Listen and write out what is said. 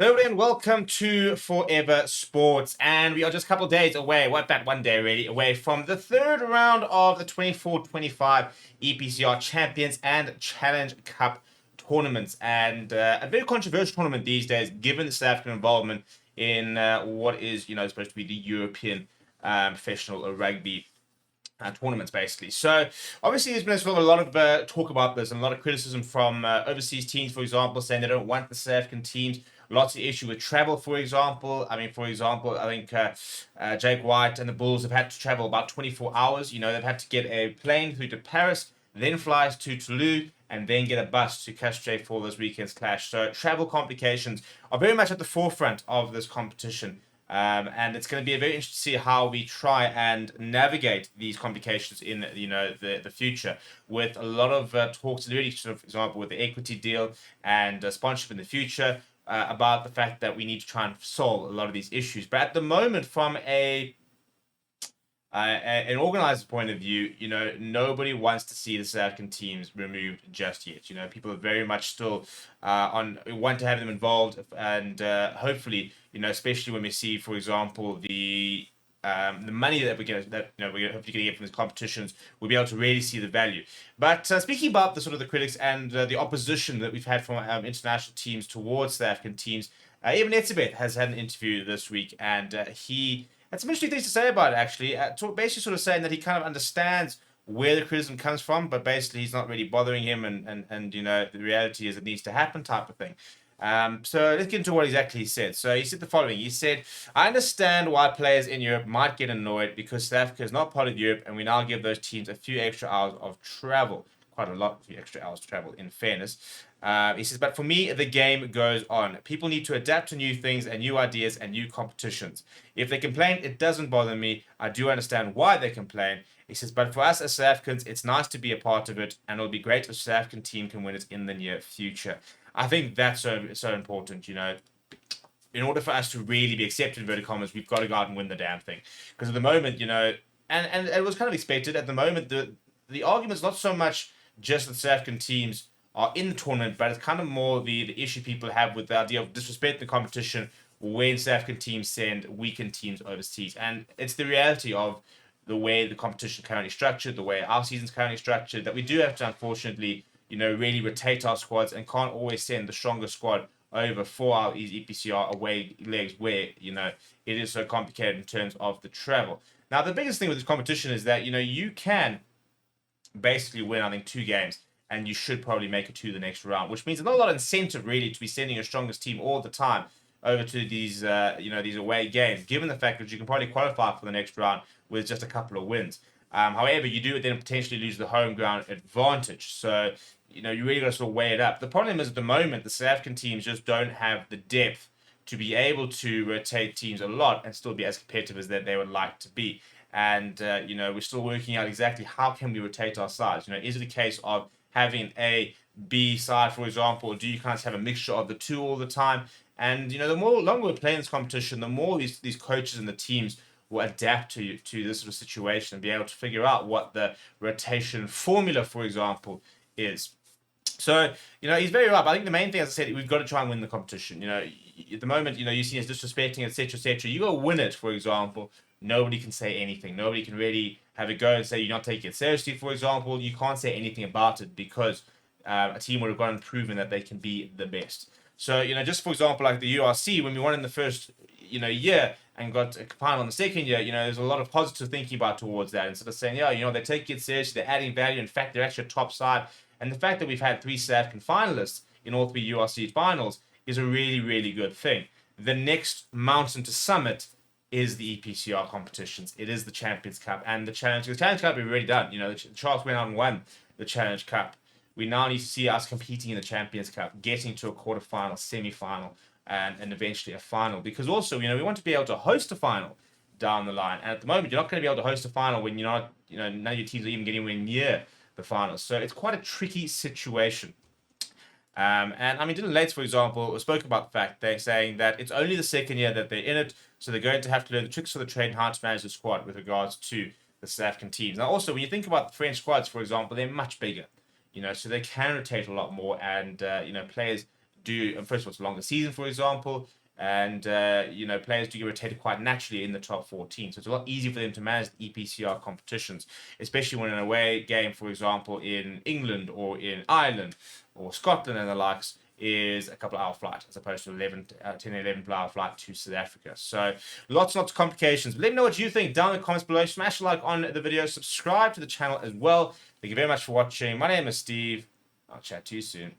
Hello and welcome to Forever Sports, and we are just a couple of days away, what about one day really, away from the third round of the 24-25 EPCR Champions and Challenge Cup tournaments, and a very controversial tournament these days, given the South African involvement in what is, supposed to be the European professional rugby tournaments, basically. So, obviously, there's been sort of a lot of talk about this and a lot of criticism from overseas teams, for example, saying they don't want the South African teams. Lots of issue with travel, for example. I think Jake White and the Bulls have had to travel about 24 hours. They've had to get a plane through to Paris, then flies to Toulouse, and then get a bus to Castres for this weekend's clash. So, travel complications are very much at the forefront of this competition. And it's going to be very interesting to see how we try and navigate these complications in the future, with a lot of talks already, sort of, for example, with the equity deal and sponsorship in the future, about the fact that we need to try and solve a lot of these issues. But at the moment, from an organizer's point of view, nobody wants to see the South African teams removed just yet. People are very much still want to have them involved, and hopefully, especially when we see, for example, the money that we're hopefully going to get from these competitions, we'll be able to really see the value. But speaking about the sort of the critics and the opposition that we've had from international teams towards South African teams, even Etzebeth has had an interview this week, and he had some interesting things to say about it, actually. Basically, sort of saying that he kind of understands where the criticism comes from, but basically he's not really bothering him, and the reality is it needs to happen, type of thing. So let's get into what exactly he said. So he said the following. He said, I understand why players in Europe might get annoyed because South Africa is not part of Europe and we now give those teams a few extra hours of travel. Quite a lot of extra hours to travel, in fairness. He says, but for me, the game goes on. People need to adapt to new things and new ideas and new competitions. If they complain, it doesn't bother me. I do understand why they complain. He says, but for us as South Africans, it's nice to be a part of it, and it'll be great if the South African team can win it in the near future. I think that's so important. In order for us to really be accepted in inverted commas, we've got to go out and win the damn thing. Because at the moment, and it was kind of expected. At the moment, the argument's not so much just that South African teams are in the tournament, but it's kind of more the issue people have with the idea of disrespecting the competition when South African teams send weakened teams overseas. And it's the reality of the way the competition currently structured, the way our season's currently structured, that we do have to, unfortunately, really rotate our squads and can't always send the strongest squad over for our EPCR away legs where, it is so complicated in terms of the travel. Now, the biggest thing with this competition is that, you can basically win, I think, 2 games, and you should probably make it to the next round, which means there's not a lot of incentive really to be sending your strongest team all the time over to these away games, given the fact that you can probably qualify for the next round with just a couple of wins. However, you do then potentially lose the home ground advantage. So, you really got to sort of weigh it up. The problem is at the moment, the South African teams just don't have the depth to be able to rotate teams a lot and still be as competitive as that they would like to be. And, we're still working out exactly how can we rotate our sides. Is it a case of having a B side, for example, or do you kind of have a mixture of the two all the time? And, the more longer we're playing this competition, the more these coaches and the teams will adapt to this sort of situation and be able to figure out what the rotation formula, for example, is. So, he's very right. But I think the main thing, as I said, we've got to try and win the competition. At the moment, you see us disrespecting, etc., etc. You got to win it, for example. Nobody can say anything. Nobody can really have a go and say you're not taking it seriously, for example. You can't say anything about it because a team would have gone and proven that they can be the best. So, just for example, like the URC, when we won in the first, year and got a final in the second year, there's a lot of positive thinking about towards that. Instead of saying, yeah, they're taking it seriously, they're adding value. In fact, they're actually a top side. And the fact that we've had 3 South African finalists in all 3 URC finals is a really, really good thing. The next mountain to summit is the EPCR competitions. It is the Champions Cup and the Challenge. The Challenge Cup we've already done. The Charles went out and won the Challenge Cup. We now need to see us competing in the Champions Cup, getting to a quarterfinal, semi-final, and eventually a final. Because also, we want to be able to host a final down the line. And at the moment, you're not going to be able to host a final when you're not, none of your teams are even getting anywhere near the finals. So it's quite a tricky situation. And I mean, Dylan Lates, for example, spoke about the fact they're saying that it's only the second year that they're in it, so they're going to have to learn the tricks of the trade and how to manage the squad with regards to the South African teams. Now, also, when you think about the French squads, for example, they're much bigger, so they can rotate a lot more, and players do, first of all, it's a longer season, for example, and players do get rotated quite naturally in the top 14, so it's a lot easier for them to manage the EPCR competitions, especially when an away game, for example, in England or in Ireland or Scotland and the likes, is a couple hour flight as opposed to 10 hour flight to South Africa. So lots and lots of complications. But let me know what you think down in the comments below. Smash a like on the video, subscribe to the channel as well. Thank you very much for watching. My name is Steve. I'll chat to you soon.